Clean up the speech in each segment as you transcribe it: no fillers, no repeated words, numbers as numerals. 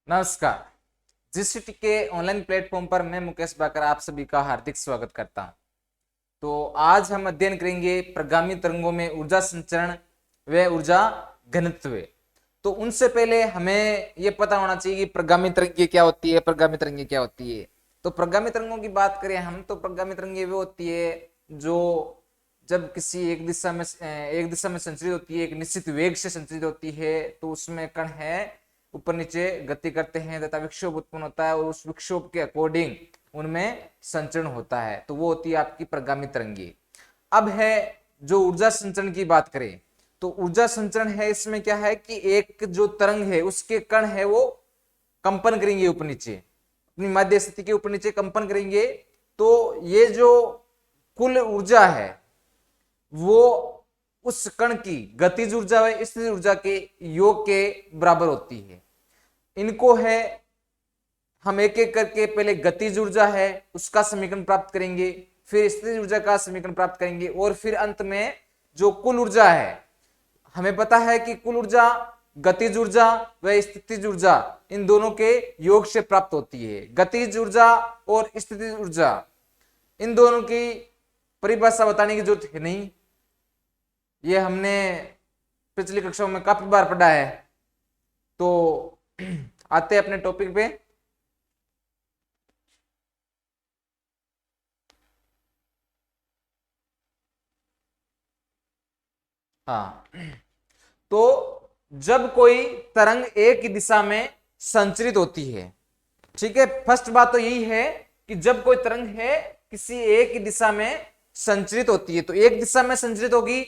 नमस्कार। जीसीटी के online platform पर मैं मुकेश बाकर आप सभी का हार्दिक स्वागत करता हूं। तो आज हम अध्ययन करेंगे प्रगामी तरंगों में ऊर्जा संचरण व ऊर्जा घनत्व। तो उनसे पहले हमें यह पता होना चाहिए कि प्रगामी तरंगें क्या होती है, प्रगामी तरंगें क्या होती है। तो प्रगामी तरंगों की बात करें हम, तो प्रगामी तरंगें वो होती है जो जब किसी एक दिशा में संचरित होती है, एक निश्चित वेग से संचरित होती है, तो उसमें कण है ऊपर नीचे गति करते हैं तथा विक्षोभ उत्पन्न होता है और उस विक्षोभ के अकॉर्डिंग उनमें संचरण होता है, तो वो होती है आपकी प्रगामी तरंगे। अब है जो ऊर्जा संचरण की बात करें, तो ऊर्जा संचरण है, इसमें क्या है कि एक जो तरंग है उसके कण है वो कंपन करेंगे ऊपर नीचे, अपनी माध्य स्थिति के ऊपर नीचे कंपन करेंगे। तो ये जो कुल ऊर्जा है वो उस कण की गतिज ऊर्जा व स्थितिज ऊर्जा के योग के बराबर होती है। इनको है हम एक एक करके पहले गतिज ऊर्जा है उसका समीकरण प्राप्त करेंगे, फिर स्थितिज ऊर्जा का समीकरण प्राप्त करेंगे और फिर अंत में जो कुल ऊर्जा है, हमें पता है कि कुल ऊर्जा गतिज ऊर्जा व स्थितिज ऊर्जा इन दोनों के योग से प्राप्त होती है। गतिज ऊर्जा और स्थितिज ऊर्जा इन दोनों की परिभाषा बताने की जरूरत है नहीं, ये हमने पिछली कक्षाओं में काफी बार पढ़ा है। तो आते हैं अपने टॉपिक पे। हाँ, तो जब कोई तरंग एक ही दिशा में संचरित होती है, ठीक है, फर्स्ट बात तो यही है कि जब कोई तरंग है किसी एक ही दिशा में संचरित होती है, तो एक दिशा में संचरित होगी,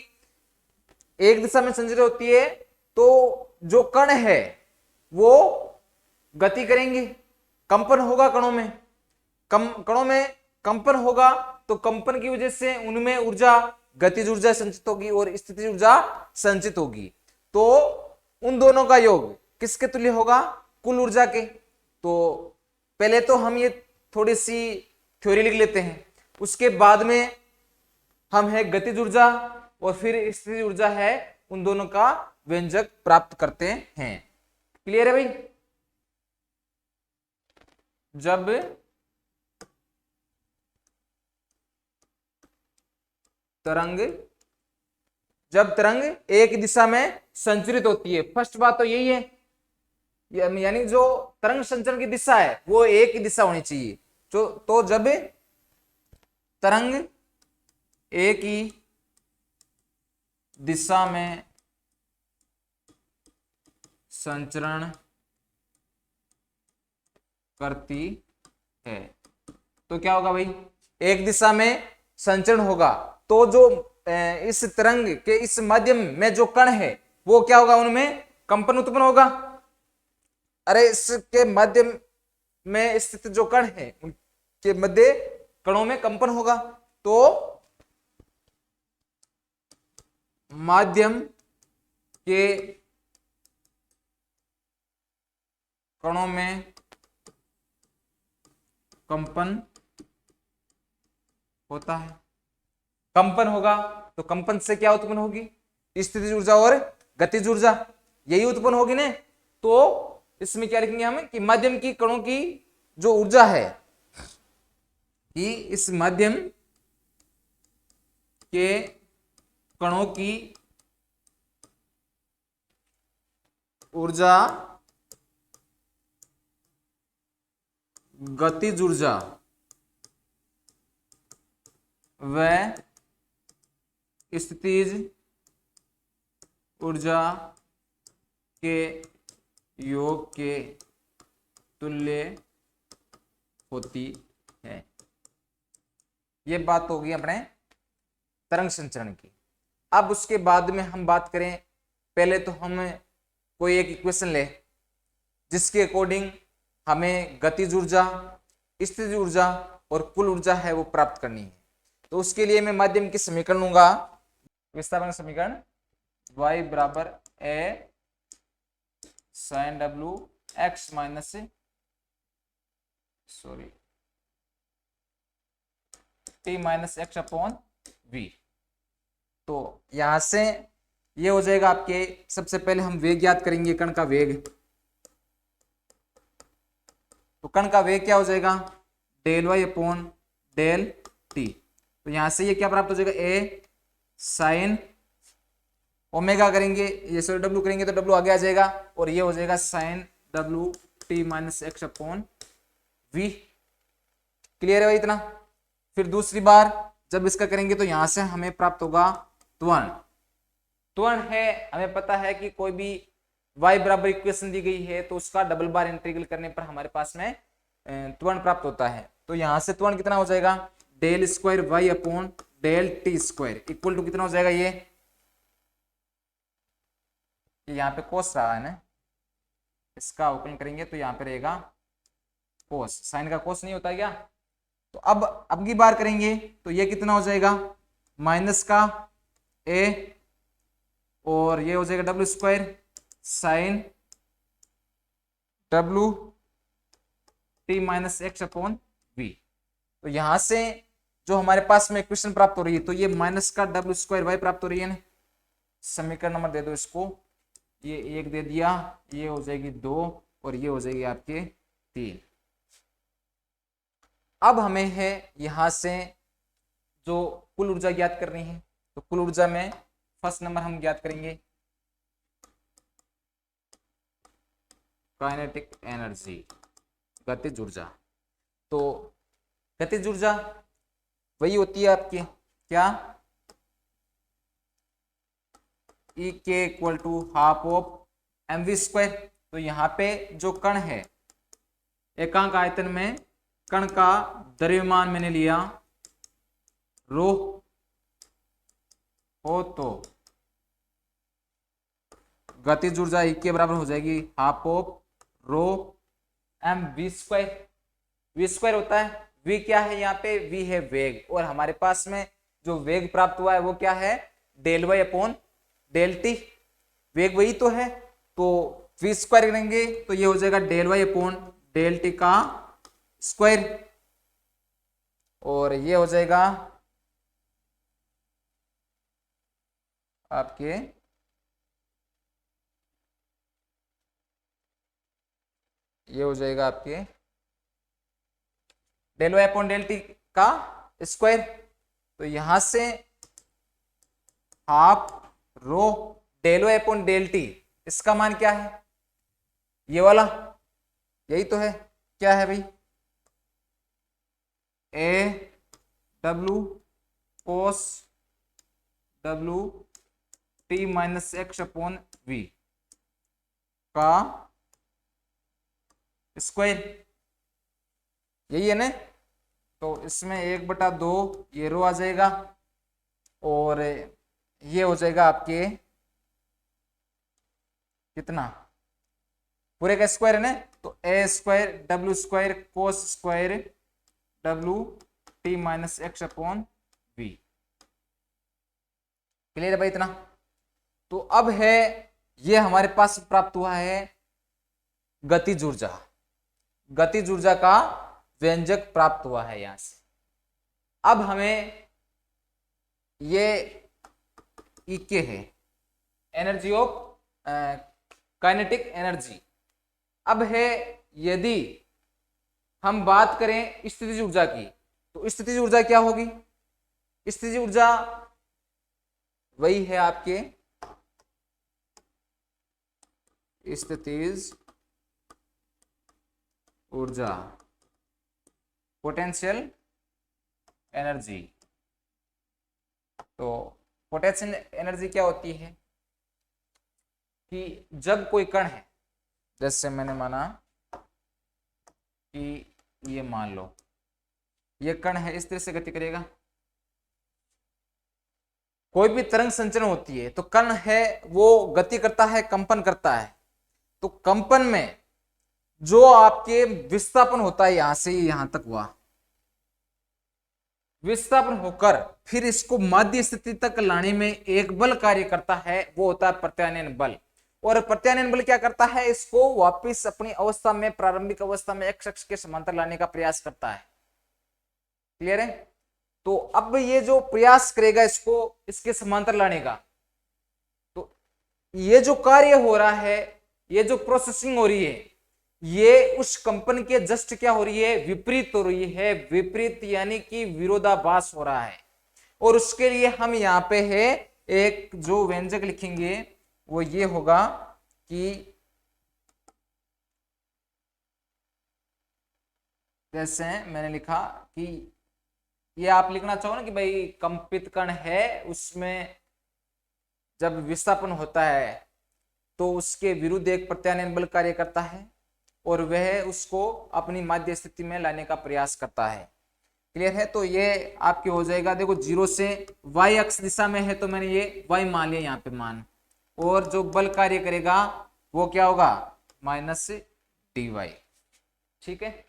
एक दिशा में संचरित होती है, तो जो कण है वो गति करेंगे, कंपन होगा कणों में, कणों में कंपन होगा, तो कंपन की वजह से उनमें ऊर्जा गतिज ऊर्जा संचित होगी और स्थितिज ऊर्जा संचित होगी। तो उन दोनों का योग किसके तुल्य होगा? कुल ऊर्जा के। तो पहले तो हम ये थोड़ी सी थ्योरी लिख लेते हैं, उसके बाद में हम है गतिज ऊर्जा और फिर स्थितिज ऊर्जा है, उन दोनों का व्यंजक प्राप्त करते हैं। क्लियर है भाई? जब तरंग एक दिशा में संचरित होती है, फर्स्ट बात तो यही है, यानी जो तरंग संचरण की दिशा है वो एक ही दिशा होनी चाहिए। तो जब तरंग एक ही दिशा में संचरण करती है तो क्या होगा भाई? एक दिशा में संचरण होगा, तो जो इस तरंग के इस माध्यम में जो कण है वो क्या होगा? उनमें कंपन उत्पन्न होगा। अरे इसके माध्यम में स्थित जो कण है उनके मध्य कणों में कंपन होगा, तो माध्यम के कणों में कंपन होता है। कंपन होगा तो कंपन से क्या उत्पन्न होगी? स्थितिज ऊर्जा और गतिज ऊर्जा, यही उत्पन्न होगी ना। तो इसमें क्या लिखेंगे हम कि माध्यम की कणों की जो ऊर्जा है कि इस माध्यम के कणों की ऊर्जा गतिज ऊर्जा व स्थितिज ऊर्जा के योग के तुल्य होती है। ये बात होगी अपने तरंग संचरण की। अब उसके बाद में हम बात करें, पहले तो हम कोई एक इक्वेशन ले जिसके अकॉर्डिंग हमें गतिज ऊर्जा, स्थितिज ऊर्जा और कुल ऊर्जा है वो प्राप्त करनी है। तो उसके लिए मैं माध्यम की समीकरण लूंगा, विस्थापन समीकरण y बराबर a sin w x minus t minus X upon v। तो यहां से ये हो जाएगा आपके, सबसे पहले हम वेग याद करेंगे, कण का वेग तो कण का वेग क्या हो जाएगा, del Y upon del T. तो यहां से ये क्या प्राप्त हो जाएगा, ए साइन ओमेगा करेंगे, ये सॉरी डब्ल्यू करेंगे तो डब्ल्यू आगे आ जाएगा, और ये हो जाएगा sine W T minus X upon V. Clear है भाई इतना। फिर दूसरी बार जब इसका करेंगे तो यहां से हमें प्राप्त होगा त्वरण। त्वरण है, हमें पता है कि कोई भी y बराबर इक्वेशन दी गई है तो उसका डबल बार इंटीग्रल करने पर हमारे पास में त्वरण प्राप्त होता है। तो यहां से त्वरण कितना हो जाएगा, del square Y upon del T square equal to कितना हो जाएगा, ये यहाँ पे कोस रहा है ना, इसका अवकलन करेंगे तो यहाँ पे रहेगा कोस, साइन का कोस नहीं होता क्या। तो अब की बार करेंगे तो ये कितना हो जाएगा, माइनस का ए और ये हो जाएगा W square sine W T minus X upon V. तो यहां से जो हमारे पास में इक्वेशन प्राप्त हो रही है तो ये माइनस का डब्ल्यू स्क्वायर वाई प्राप्त हो रही है ना। समीकरण नंबर दे दो इसको, ये एक दे दिया, ये हो जाएगी 2 और ये हो जाएगी आपके 3। अब हमें है यहां से जो कुल ऊर्जा ज्ञात करनी है, तो कुल ऊर्जा में फर्स्ट नंबर हम ज्ञात करेंगे काइनेटिक एनर्जी, गतिज ऊर्जा। तो गतिज ऊर्जा वही होती है आपकी क्या, E K equal to half of M V square. तो यहाँ पे जो कण है एकांक आयतन में कण का द्रव्यमान मैंने लिया रो हो तो गतिज ऊर्जा ई के बराबर हो जाएगी half of rho M V square. V square होता है, वी क्या है यहाँ पे, वी है वेग, और हमारे पास में जो वेग प्राप्त हुआ है वो क्या है, del Y upon del T, वेग वही तो है। तो वी स्क्वायर करेंगे तो ये हो जाएगा del Y upon del T का स्क्वायर, और ये हो जाएगा आपके ये हो जाएगा आपके del Y upon del T का स्क्वायर। तो यहां से half rho del Y upon del T, इसका मान क्या है, ये वाला, यही तो है, क्या है भाई, A W cos W T minus X upon V का स्क्वायर, यही है ना। तो इसमें 1/2 ये रो आ जाएगा, और ये हो जाएगा आपके कितना, पूरे का स्क्वायर है ना। तो A square W square cos square W T minus X upon V. Clear है भाई इतना। तो अब है ये हमारे पास प्राप्त हुआ है गतिज ऊर्जा, गतिज ऊर्जा का व्यंजक प्राप्त हुआ है यहां से। अब हमें ये ईके है एनर्जी ऑफ काइनेटिक एनर्जी। अब है यदि हम बात करें स्थितिज ऊर्जा की, तो स्थितिज ऊर्जा क्या होगी, स्थितिज ऊर्जा वही है आपके स्थितिज ऊर्जा पोटेंशियल एनर्जी। तो पोटेंशियल एनर्जी क्या होती है कि जब कोई कण है, जैसे मैंने माना कि ये मान लो ये कण है, इस तरह से गति करेगा, कोई भी तरंग संचरण होती है तो कण है वो गति करता है, कंपन करता है। तो कंपन में जो आपके विस्थापन होता है यहां से यहां तक हुआ, विस्थापन होकर फिर इसको मध्य स्थिति तक लाने में एक बल कार्य करता है, वो होता है प्रत्यानयन बल। और प्रत्यानयन बल क्या करता है, इसको वापस अपनी अवस्था में, प्रारंभिक अवस्था में एक्स अक्ष के समांतर लाने का प्रयास करता है। क्लियर है। तो अब ये जो प्रयास करेगा इसको इसके समांतर लाने का, तो ये जो कार्य हो रहा है, ये जो प्रोसेसिंग हो रही है, ये उस कंपन के जस्ट क्या हो रही है, विपरीत हो रही है, विपरीत यानी कि विरोधाभास हो रहा है। और उसके लिए हम यहाँ पे है एक जो व्यंजक लिखेंगे वो ये होगा कि जैसे मैंने लिखा कि ये आप लिखना चाहो ना कि भाई कंपित कण है, उसमें जब विस्थापन होता है तो उसके विरुद्ध एक प्रत्यानयन बल कार्य करता है और वह उसको अपनी माध्य स्थिति में लाने का प्रयास करता है। क्लियर है? तो ये आपके हो जाएगा, देखो 0 से y अक्ष दिशा में है तो मैंने ये y मान लिया यहाँ पे मान, और जो बल कार्य करेगा वो क्या होगा, -dy। ठीक है,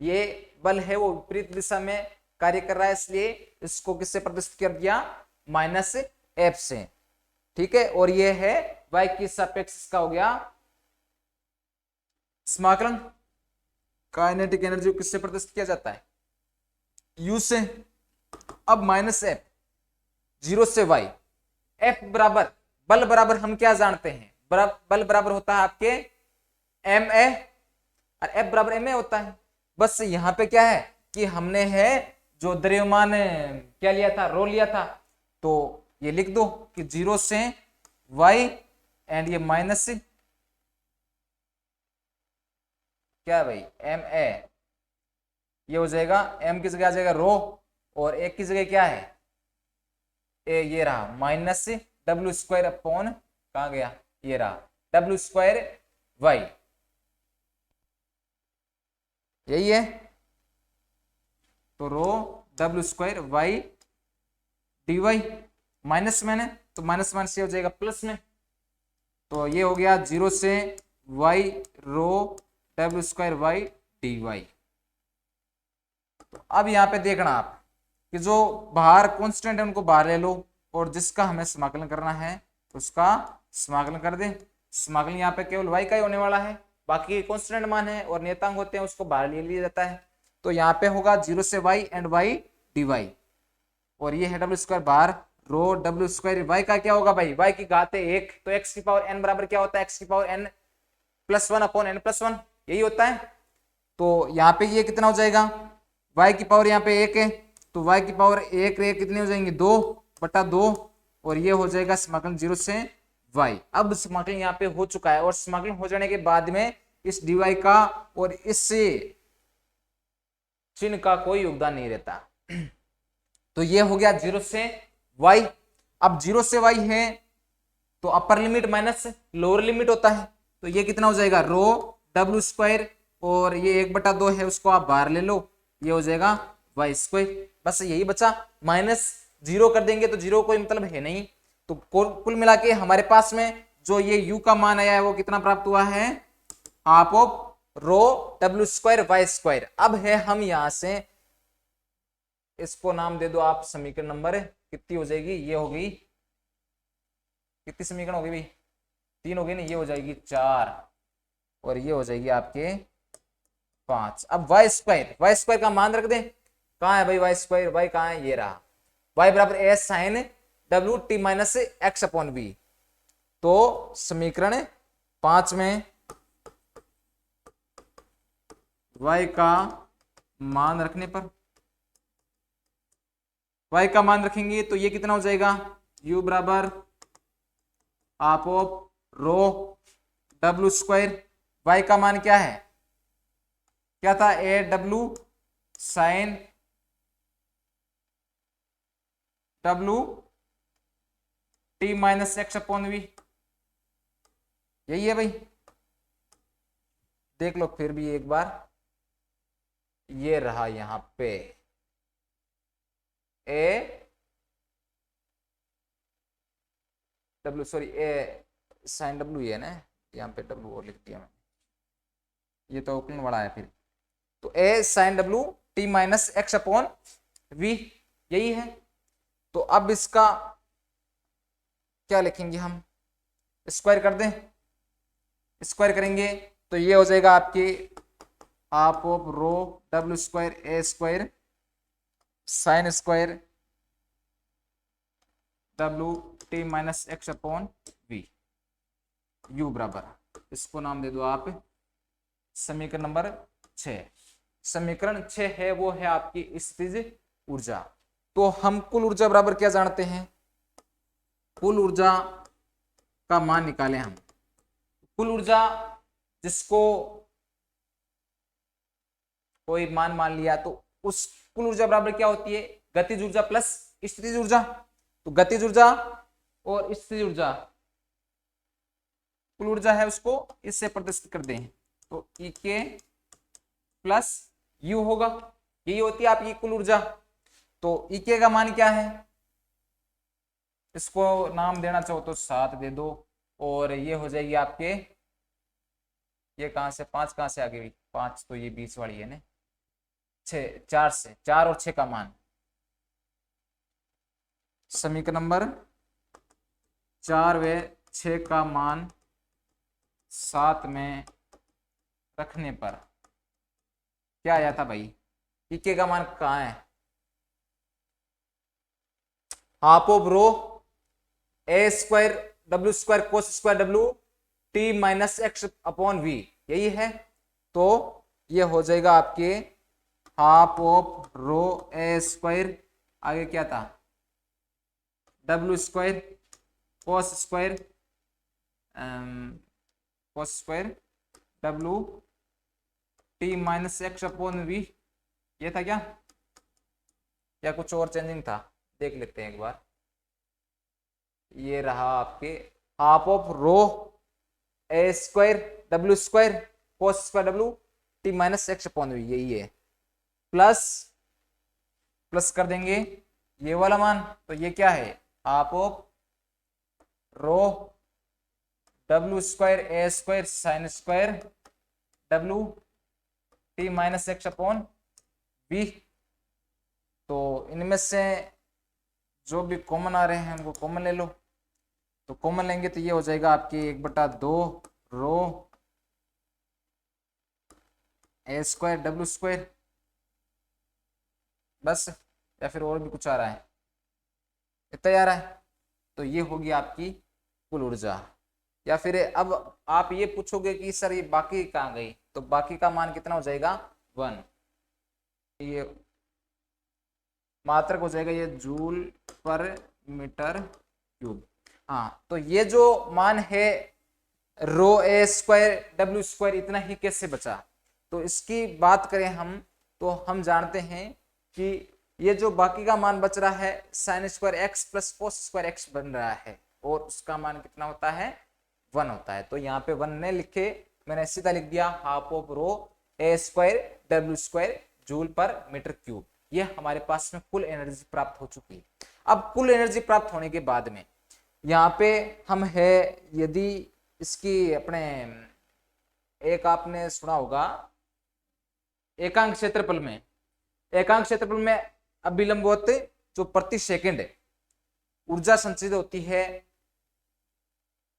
ये बल है वो विपरीत दिशा में कार्य कर रहा है, इसलिए इसको किससे प्रदर्शित कर दिया, -f से। ठीक है, और ये है y की सापेक्ष इसका हो गया समाकलन। काइनेटिक एनर्जी को किससे प्रदर्शित किया जाता है, u से। अब -f 0 से y, f बराबर बल बराबर हम क्या जानते हैं, बल बराबर होता है आपके ma, और f बराबर ma होता है। बस यहाँ पे क्या है कि हमने है जो द्रव्यमान क्या लिया था, रो लिया था, तो ये लिख दो कि 0 से y एंड ये माइनस क्या भाई ma, ये हो जाएगा m की जगह आ जाएगा रो, और एक की जगह क्या है ए, ये रहा -w² अपॉन कहाँ गया, ये रहा w² y, यही है। तो रो w² y dy, माइनस मैंने तो माइनस माइनस ये हो जाएगा प्लस में, तो ये हो गया 0 से y रो w² y dy। तो अब यहाँ पे देखना आप कि जो बाहर कांस्टेंट है उनको बाहर ले लो, और जिसका हमें समाकलन करना है उसका समाकलन कर दे। समाकलन यहाँ पे केवल y का ही होने वाला है, बाकी कांस्टेंट मान है और नियतांक होते हैं उसको बाहर ले लिया जाता है। तो यहाँ पे होगा 0 से y एंड y dy, और ये है w² बाहर रो w² y का क्या होगा भाई, y की घात है 1, तो x की पावर n बराबर क्या होता है, x की पावर n +1 अपॉन n +1, यही होता है। तो यहाँ पे ये कितना हो जाएगा, y की पावर यहाँ पे 1 है, तो y की पावर 1 कितने हो जाएंगे 2/2, और ये हो जाएगा समाकलन 0 से y। अब समाकलन यहाँ पे हो चुका है, और समाकलन हो जाने के बाद में इस dy का और इस चिन्ह का कोई योगदान नहीं रहता। तो ये हो गया 0 से y। अब 0 से y है तो upper limit minus lower limit होता है, तो ये कितना हो जाएगा रो w², और ये 1/2 है उसको आप बाहर ले लो, ये हो जाएगा y²। बस यही बचा, -0 कर देंगे तो 0 कोई मतलब है नहीं। तो कुल मिला के हमारे पास में जो ये u का मान आया है वो कितना प्राप्त हुआ है, half of rho w² y²। अब है हम यहां से इसको नाम दे दो आप, समीकरण नंबर कितनी हो जाएगी, ये हो गई, कितनी समीकरण होगी भाई, 3 हो गई ना, ये हो जाएगी 4, और ये हो जाएगी आपके 5। अब y² का मान रख दे, कहाँ है भाई y², y कहाँ है, ये रहा, y बराबर a sin w t - x upon b। तो समीकरण 5 में y का मान रखने पर, y का मान रखेंगे तो ये कितना हो जाएगा, u बराबर half of rho w², y का मान क्या है, क्या था, A W sine w t - x upon v, यही है भाई। देख लो फिर भी एक बार, ये रहा यहां पे A W, sorry A sine W, ये ना यहाँ पे डब्ल्यू और लिख दिया मैंने, ये तो ओपन बड़ा है फिर, तो A sine W t - x upon v, यही है। तो अब इसका क्या लिखेंगे हम, स्क्वायर कर दें, स्क्वायर करेंगे तो ये हो जाएगा आपकी half of rho w² a² sine square w t - x upon v, u बराबर, इसको नाम दे दो आप समीकरण नंबर 6। समीकरण 6 है वो है आपकी स्थितिज ऊर्जा। तो हम कुल ऊर्जा बराबर क्या जानते हैं, कुल ऊर्जा का मान निकालें हम। कुल ऊर्जा जिसको कोई मान लिया तो उस कुल ऊर्जा बराबर क्या होती है, गतिज ऊर्जा प्लस स्थितिज ऊर्जा। तो गतिज ऊर्जा और स्थितिज ऊर्जा, कुल ऊर्जा है उसको इससे प्रदर्शित कर दें तो ई के प्लस यू होगा, यही होती है आपकी कुल ऊर्जा। तो ई के का मान क्या है, इसको नाम देना चाहो तो 7 दे दो, और ये हो जाएगी आपके, ये कहां से 5 कहां से आ गई, 5 तो ये बीच वाली है ना, 6 4 से 4 और 6 का मान, समीकरण नंबर 4 व 6 का मान 7 में रखने पर क्या आया था भाई, पीके का मान कहाँ है, half of rho A square W square cos square W T minus X upon V, यही है। तो ये हो जाएगा आपके half of rho A square, आगे क्या था W square cos square W T minus X upon V, ये था क्या, या कुछ और चेंजिंग था, देख लेते हैं एक बार। ये रहा आपके half of rho A square W square cos square W T minus X upon V, यही है, प्लस प्लस कर देंगे ये वाला मान, तो ये क्या है half of rho W square A square sine square W T minus X upon V. तो इनमें से जो भी कॉमन आ रहे हैं उनको कॉमन ले लो, तो कॉमन लेंगे तो ये हो जाएगा आपकी 1/2 रो ए स्क्वायर डब्ल्यू स्क्वायर, बस, या फिर और भी कुछ आ रहा है, इतना आ रहा है। तो ये होगी आपकी कुल ऊर्जा। या फिर अब आप ये पूछोगे कि सर ये बाकी कहाँ गई, तो बाकी का मान कितना हो जाएगा 1, ये मात्रक हो जाएगा ये जूल पर मीटर क्यूब। हाँ, तो ये जो मान है रो ए स्क्वायर डब्ल्यू स्क्वायर इतना ही कैसे बचा, तो इसकी बात करें हम तो हम जानते हैं कि ये जो बाकी का मान बच रहा है sine square x plus cos square x बन रहा है, और उसका मान कितना होता है 1 होता है। तो यहाँ पे 1 ने लिखे, मैंने सीधा लिख दिया half of rho A square W square joule per metre cube. ये हमारे पास में कुल एनर्जी प्राप्त हो चुकी है। अब कुल एनर्जी प्राप्त होने के बाद में यहाँ पे हम है, यदि इसकी अपने एक आपने सुना होगा एकांक क्षेत्रफल में अभिलंबवत जो प्रति सेकंड ऊर्जा संचित होती है,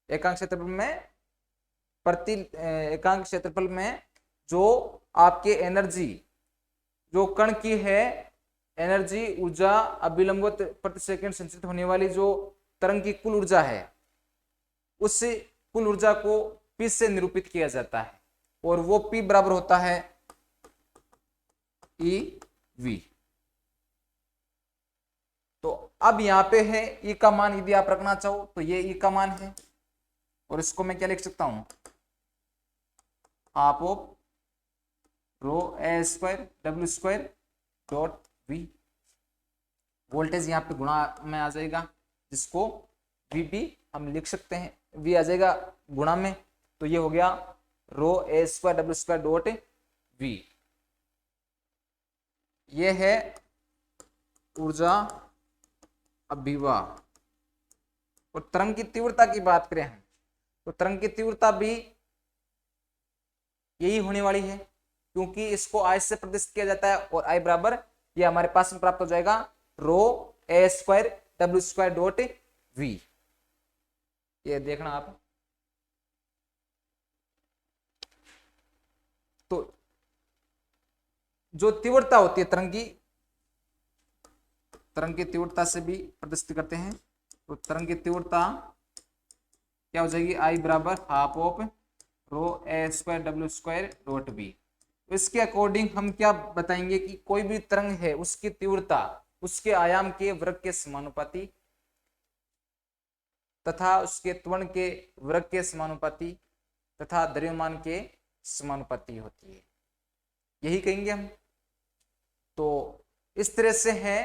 एकांक क्षेत्रफल में जो आपके एनर्जी जो कण की है एनर्जी ऊर्जा अभिलंबवत प्रति सेकंड संचित होने वाली जो तरंग की कुल ऊर्जा है, उस कुल ऊर्जा को P से निरूपित किया जाता है, और वो P बराबर होता है EV। तो अब यहाँ पे है E का मान, यदि आप रखना चाहो तो ये E का मान है, और इसको मैं क्या लिख सकता हूं half of rho A square W square dot V. Voltage यहाँ पे गुणा में आ जाएगा, जिसको वी भी हम लिख सकते हैं, वी आ जाएगा गुणा में, तो ये हो गया rho A square W square dot V. ये है ऊर्जा अभिवाह। और तरंग की तीव्रता की बात करें हम तो तरंग की तीव्रता भी यही होने वाली है, क्योंकि इसको आई से प्रदर्शित किया जाता है, और आई बराबर ये हमारे पास में प्राप्त हो जाएगा rho A square W square dot V. ये देखना आप, तो जो तीव्रता होती है तरंग की तीव्रता से भी प्रदर्शित करते हैं, तो तरंग की तीव्रता क्या हो जाएगी आई बराबर half of rho A square W square dot B. इसके अकॉर्डिंग हम क्या बताएंगे कि कोई भी तरंग है उसकी तीव्रता उसके आयाम के वर्ग के समानुपाती तथा उसके त्वरण के वर्ग के समानुपाती तथा द्रव्यमान के समानुपाती होती है, यही कहेंगे हम। तो इस तरह से है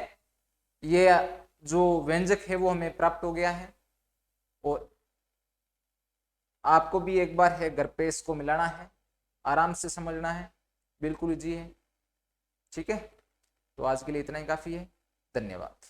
ये जो व्यंजक है वो हमें प्राप्त हो गया है, और आपको भी एक बार है घर पे इसको मिलाना है, आराम से समझना है, बिल्कुल इजी है। ठीक है, तो आज के लिए इतना ही काफी है। धन्यवाद।